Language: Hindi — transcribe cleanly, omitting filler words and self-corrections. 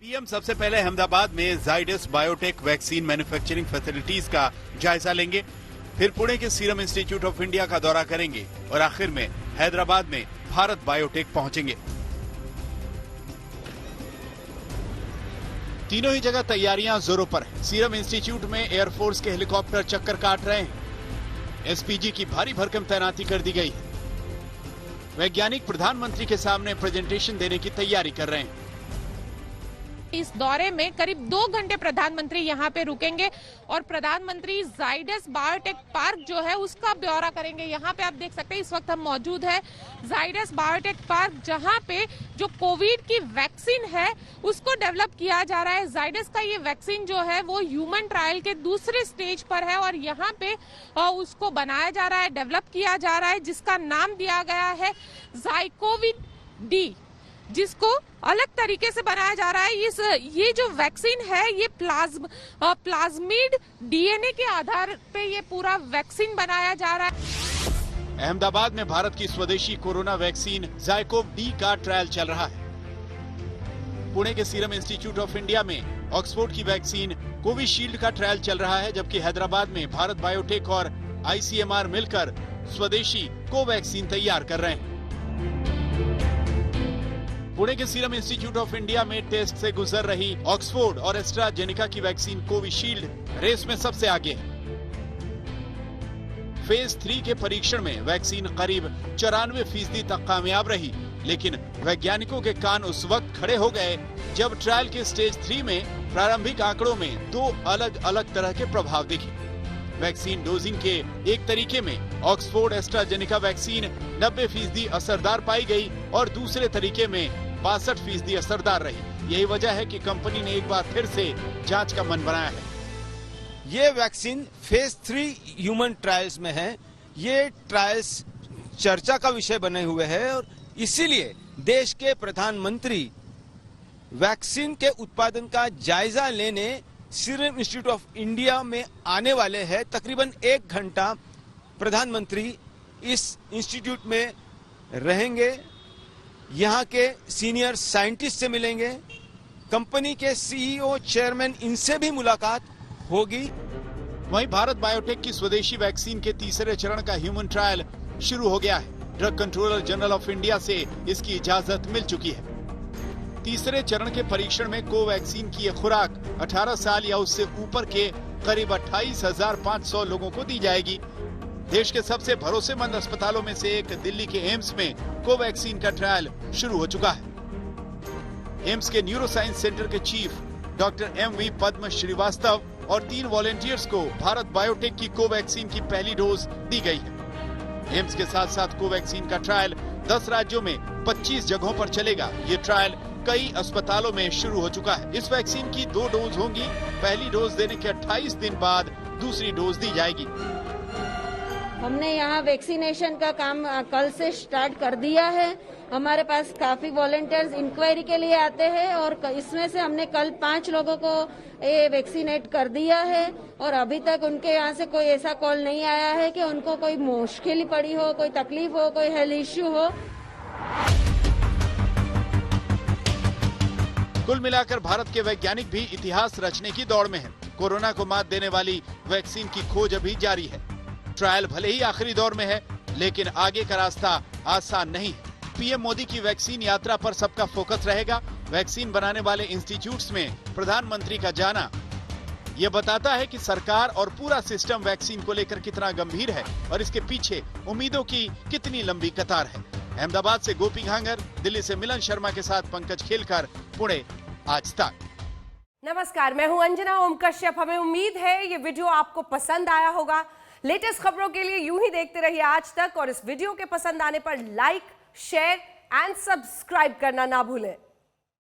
पीएम सबसे पहले अहमदाबाद में Zydus biotech vaccine manufacturing facilities का जायजा लेंगे, फिर पुणे के सीरम इंस्टीट्यूट ऑफ इंडिया का दौरा करेंगे और आखिर में हैदराबाद में भारत बायोटेक पहुंचेंगे। तीनों ही जगह तैयारियां जोरों पर हैं। सीरम इंस्टीट्यूट में एयरफोर्स के हेलीकॉप्टर चक्कर काट रहे हैं। एसपीजी की भारी भरकम तैनाती कर दी गई है। वैज्ञानिक प्रधानमंत्री के सामने प्रेजेंटेशन देने की तैयारी कर रहे हैं। इस दौरे में करीब 2 घंटे प्रधानमंत्री यहाँ पे रुकेंगे और प्रधानमंत्री जाइडस बायोटेक पार्क जो है उसका ब्यौरा करेंगे। यहाँ पे आप देख सकते हैं इस वक्त हम मौजूद है जाइडस बायोटेक पार्क, जहाँ पे जो कोविड की वैक्सीन है उसको डेवलप किया जा रहा है। जाइडस का ये वैक्सीन जो है वो ह्यूमन ट्रायल के दूसरे स्टेज पर है और यहाँ पे उसको बनाया जा रहा है, डेवलप किया जा रहा है, जिसका नाम दिया गया है जाइकोविड डी, जिसको अलग तरीके से बनाया जा रहा है। ये जो वैक्सीन है ये प्लाज्मिड डीएनए के आधार पे ये पूरा वैक्सीन बनाया जा रहा है। अहमदाबाद में भारत की स्वदेशी कोरोना वैक्सीन जाइकोव डी का ट्रायल चल रहा है। पुणे के सीरम इंस्टीट्यूट ऑफ इंडिया में ऑक्सफोर्ड की वैक्सीन कोविशील्ड का ट्रायल चल रहा है, जबकि हैदराबाद में भारत बायोटेक और आईसीएमआर मिलकर स्वदेशी कोवैक्सीन तैयार कर रहे हैं। पुणे के सीरम इंस्टीट्यूट ऑफ इंडिया में टेस्ट से गुजर रही ऑक्सफोर्ड और एस्ट्राजेनेका की वैक्सीन कोविशील्ड रेस में सबसे आगे है। फेज 3 के परीक्षण में वैक्सीन करीब 94% तक कामयाब रही, लेकिन वैज्ञानिकों के कान उस वक्त खड़े हो गए जब ट्रायल के स्टेज 3 में प्रारंभिक आंकड़ों में 2 अलग अलग तरह के प्रभाव दिखे। वैक्सीन डोजिंग के एक तरीके में ऑक्सफोर्ड एस्ट्राजेनेका वैक्सीन 90% असरदार पाई गई और दूसरे तरीके में 62% असरदार रही। यही वजह है कि कंपनी ने एक बार फिर से जांच का मन बनाया है। ये वैक्सीन फेज 3 ह्यूमन ट्रायल्स में है। ये ट्रायल्स चर्चा का विषय बने हुए हैं और इसीलिए देश के प्रधानमंत्री वैक्सीन के उत्पादन का जायजा लेने सीरम इंस्टीट्यूट ऑफ इंडिया में आने वाले हैं। तकरीबन 1 घंटा प्रधानमंत्री इस इंस्टीट्यूट में रहेंगे, यहाँ के सीनियर साइंटिस्ट से मिलेंगे, कंपनी के सीईओ, चेयरमैन, इनसे भी मुलाकात होगी। वहीं भारत बायोटेक की स्वदेशी वैक्सीन के तीसरे चरण का ह्यूमन ट्रायल शुरू हो गया है। Drug controller general of India से इसकी इजाजत मिल चुकी है। तीसरे चरण के परीक्षण में कोवैक्सीन की यह खुराक 18 साल या उससे ऊपर के करीब 28,500 लोगों को दी जाएगी। देश के सबसे भरोसेमंद अस्पतालों में से एक दिल्ली के एम्स में कोवैक्सीन का ट्रायल शुरू हो चुका है। एम्स के न्यूरोसाइंस सेंटर के चीफ डॉक्टर एमवी पद्म श्रीवास्तव और 3 वॉलेंटियर्स को भारत बायोटेक की कोवैक्सीन की पहली डोज दी गई है। एम्स के साथ साथ कोवैक्सीन का ट्रायल 10 राज्यों में 25 जगहों पर चलेगा। ये ट्रायल कई अस्पतालों में शुरू हो चुका है। इस वैक्सीन की 2 डोज होंगी। पहली डोज देने के 28 दिन बाद दूसरी डोज दी जाएगी। हमने यहाँ वैक्सीनेशन का काम कल से स्टार्ट कर दिया है। हमारे पास काफी वॉलंटियर्स इंक्वायरी के लिए आते हैं और इसमें से हमने कल 5 लोगों को ये वैक्सीनेट कर दिया है और अभी तक उनके यहाँ से कोई ऐसा कॉल नहीं आया है कि उनको कोई मुश्किल पड़ी हो, कोई तकलीफ हो, कोई हेल्थ इश्यू हो। कुल मिलाकर भारत के वैज्ञानिक भी इतिहास रचने की दौड़ में हैं। कोरोना को मात देने वाली वैक्सीन की खोज अभी जारी है। ट्रायल भले ही आखिरी दौर में है, लेकिन आगे का रास्ता आसान नहीं है। पीएम मोदी की वैक्सीन यात्रा पर सबका फोकस रहेगा। वैक्सीन बनाने वाले इंस्टीट्यूट्स में प्रधानमंत्री का जाना ये बताता है कि सरकार और पूरा सिस्टम वैक्सीन को लेकर कितना गंभीर है और इसके पीछे उम्मीदों की कितनी लंबी कतार है। अहमदाबाद से गोपी घांगर, दिल्ली से मिलन शर्मा के साथ पंकज खेलकर, पुणे, आज तक। नमस्कार, मैं हूं अंजना ओम कश्यप। हमें उम्मीद है ये वीडियो आपको पसंद आया होगा। लेटेस्ट खबरों के लिए यूं ही देखते रहिए आज तक और इस वीडियो के पसंद आने पर लाइक, शेयर एंड सब्सक्राइब करना ना भूलें।